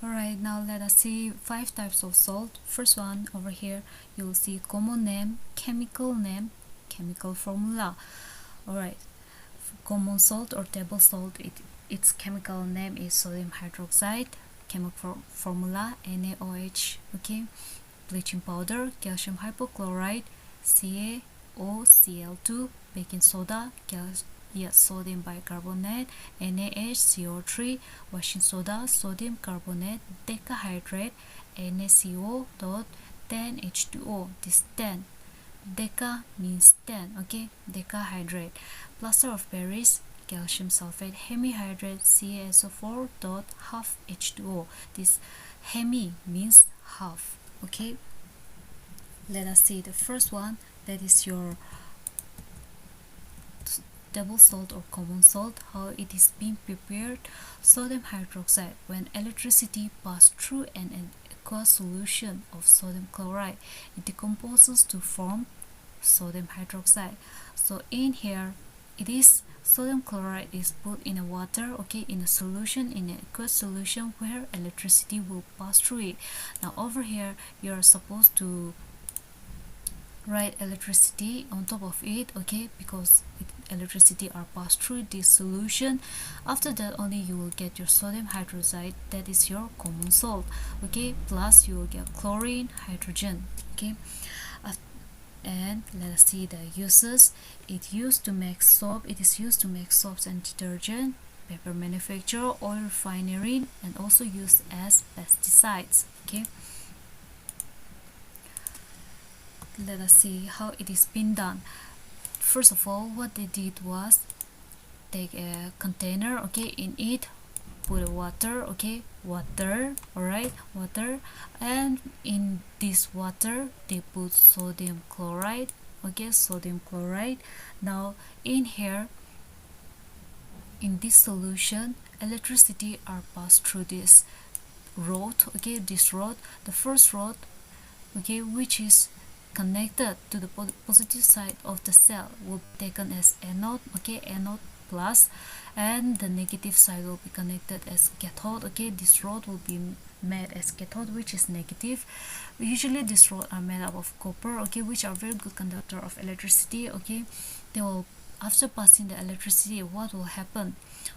Alright, now let us see 5 types of salt. First one over here, you'll see common name, chemical formula. Alright, common salt or table salt, its chemical name is sodium hydroxide, chemical formula NaOH. Okay, bleaching powder, calcium hypochlorite, CaOCl2, baking soda, sodium bicarbonate, NaHCO3, washing soda, sodium carbonate, decahydrate, NaCO dot 10H2O. This 10, deca means 10. Okay, decahydrate. Plaster of Paris, calcium sulfate, hemihydrate, CaSO4 dot half H2O. This hemi means half. Okay, let us see the first one, that is your table salt or common salt. How it is being prepared: sodium hydroxide. When electricity passes through an aqueous solution of sodium chloride, it decomposes to form sodium hydroxide. So in here, it is sodium chloride is put in a water, okay, in a solution, in an aqueous solution where electricity will pass through it. Now over here, you are supposed to write electricity on top of it, okay, because electricity are passed through this solution. After that only you will get your sodium hydroxide, that is your common salt, okay, plus you will get chlorine, hydrogen. Okay, and let us see the uses. It is used to make soap and detergent, paper manufacture, oil refinery, and also used as pesticides. Okay, let us see how it is being done. First of all, what they did was take a container, okay, in it put water, okay, water, alright, water, and in this water they put sodium chloride, okay, sodium chloride. Now in here, in this solution, electricity are passed through this rod, okay, this rod, the first rod, okay, which is connected to the positive side of the cell will be taken as anode, okay, anode plus, and the negative side will be connected as cathode, okay. This rod will be made as cathode, which is negative. Usually these rods are made up of copper, okay, which are very good conductor of electricity, okay. They will, after passing the electricity, what will happen?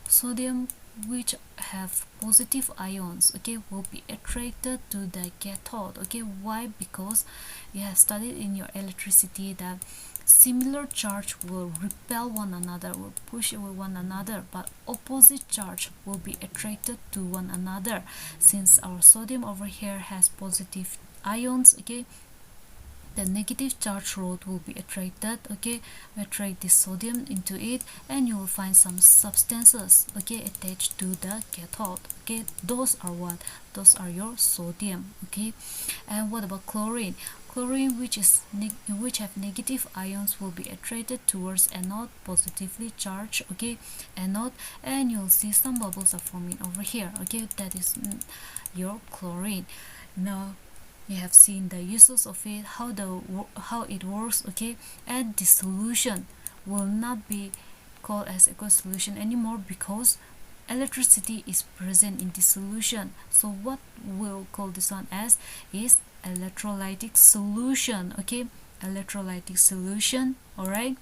Sodium, which have positive ions, okay, will be attracted to the cathode, okay. Why? Because you have studied in your electricity that similar charge will repel one another, will push away one another, but opposite charge will be attracted to one another. Since our sodium over here has positive ions, okay, the negative charge rod will be attracted, okay, attract this sodium into it, and you will find some substances, okay, attached to the cathode, okay. Those are what? Those are your sodium, okay. And what about chlorine? Chlorine, which have negative ions, will be attracted towards anode, positively charged, okay, anode, and you'll see some bubbles are forming over here, okay. That is your chlorine. Now you have seen the uses of it, how it works, okay. And the solution will not be called as aqueous solution anymore because electricity is present in the solution. So what we'll call this one as is electrolytic solution, okay, electrolytic solution. All right,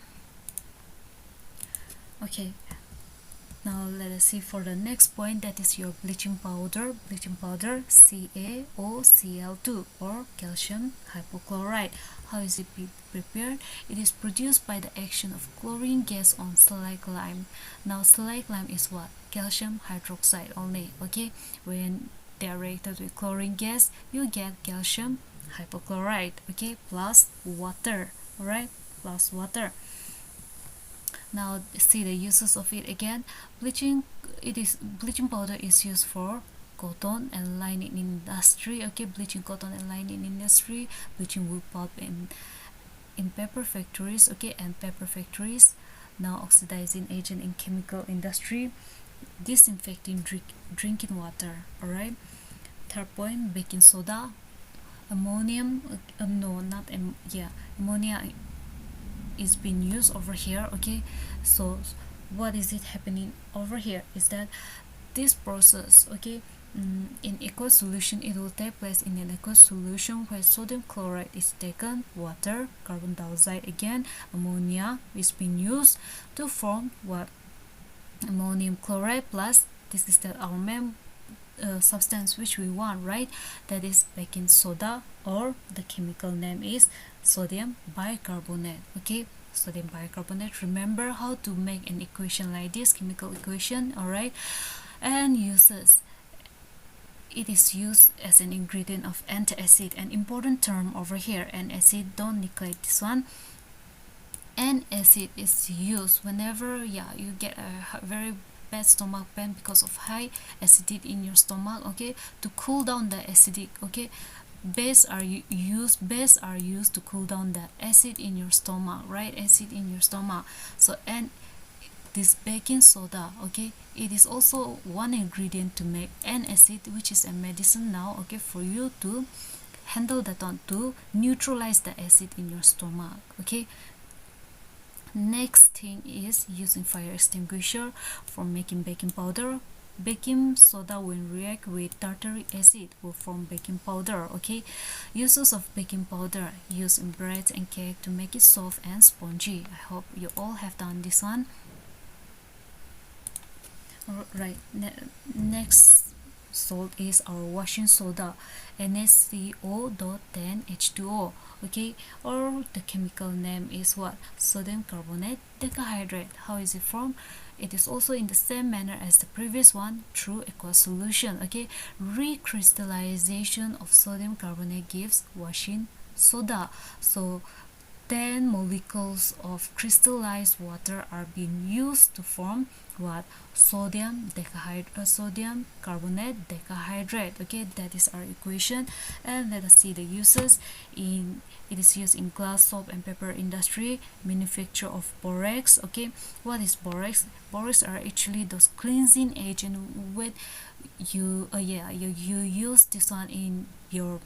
okay. Now let us see for the next point, that is your bleaching powder. Bleaching powder, CaOCl2 or calcium hypochlorite. How is it prepared? It is produced by the action of chlorine gas on slaked lime. Now slaked lime is what? Calcium hydroxide only, okay. When they are reacted with chlorine gas, you get calcium hypochlorite, okay, plus water, alright, plus water. Now see the uses of it again. Bleaching powder is used for cotton and lining industry, okay, bleaching cotton and lining industry, bleaching wood pulp in paper factories, okay, and paper factories. Now oxidizing agent in chemical industry, disinfecting drinking water, alright. Third point, baking soda, ammonium, ammonia is being used over here, okay. So what is it happening over here is that this process, okay, in aqueous solution, it will take place in an aqueous solution where sodium chloride is taken, water, carbon dioxide again, ammonia is being used to form what? Ammonium chloride plus, this is our main substance which we want, right? That is baking soda, or the chemical name is sodium bicarbonate. Okay, sodium bicarbonate. Remember how to make an equation like this, chemical equation, all right? And uses, it is used as an ingredient of antacid, an important term over here. Antacid, don't neglect this one. Antacid is used whenever you get a very bad stomach pain because of high acidity in your stomach, okay, to cool down the acidic, okay. Bases are used to cool down the acid in your stomach, right? Acid in your stomach. So, and this baking soda, okay, it is also one ingredient to make an acid, which is a medicine now, okay, for you to handle that on, to neutralize the acid in your stomach, okay. Next thing is using fire extinguisher for making baking powder. Baking soda, when react with tartaric acid, will form baking powder, okay. Uses of baking powder used in bread and cake to make it soft and spongy. I hope you all have done this one. Right, next salt is our washing soda, NaCO.10H2O, okay, or the chemical name is what? Sodium carbonate decahydrate. How is it formed? It is also in the same manner as the previous one, through aqueous solution, okay. Recrystallization of sodium carbonate gives washing soda. So 10 molecules of crystallized water are being used to form what? Sodium carbonate decahydrate, okay. That is our equation. And let us see the uses. It is used in glass, soap and paper industry, manufacture of borax, okay. What is borax? Borax are actually those cleansing agent with you use this one in your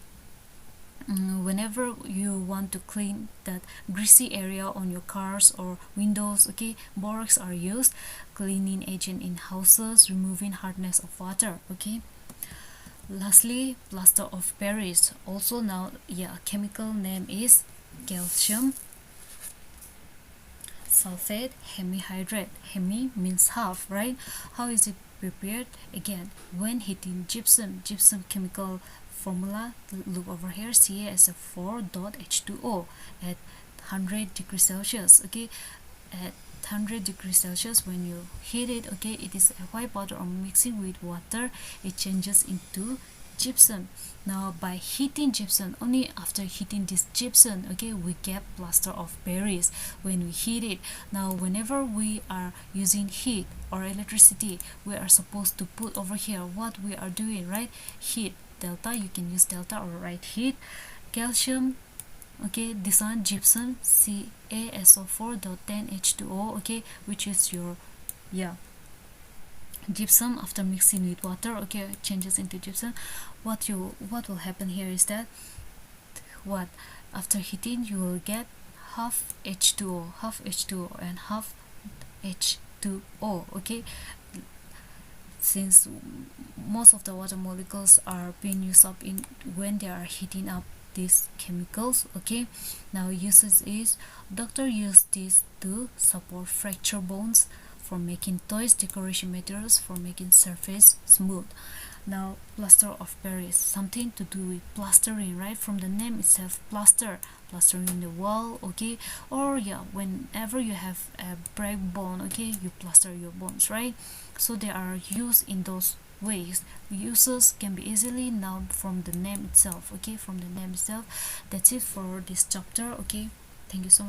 whenever you want to clean that greasy area on your cars or windows, okay. Borax are used, cleaning agent in houses, removing hardness of water, okay. Lastly, plaster of Paris, also now chemical name is calcium sulfate hemihydrate. Hemi means half, right? How is it prepared? Again, when heating gypsum chemical formula, look over here, CaSO4.H2O at 100 degrees Celsius, okay. At 100 degrees Celsius, when you heat it, okay, it is a white powder, or mixing with water, it changes into gypsum. Now by heating gypsum, only after heating this gypsum, okay, we get plaster of Paris when we heat it. Now whenever we are using heat or electricity, we are supposed to put over here what we are doing, right? Heat, delta, you can use delta or write heat. Calcium, okay, this one gypsum, CaSO4.10H2O, okay, which is your gypsum. After mixing with water, okay, it changes into gypsum. What will happen here is that what, after heating, you will get half H2O and half H2O, okay. Since most of the water molecules are being used up in when they are heating up these chemicals, okay. Now uses is, doctor use this to support fracture bones, for making toys, decoration materials, for making surface smooth. Now plaster of Paris, something to do with plastering, right? From the name itself, plastering the wall, okay. Or whenever you have a break bone, okay, you plaster your bones, right? So they are used in those ways. Uses can be easily known from the name itself, okay, from the name itself. That's it for this chapter, okay. Thank you so much.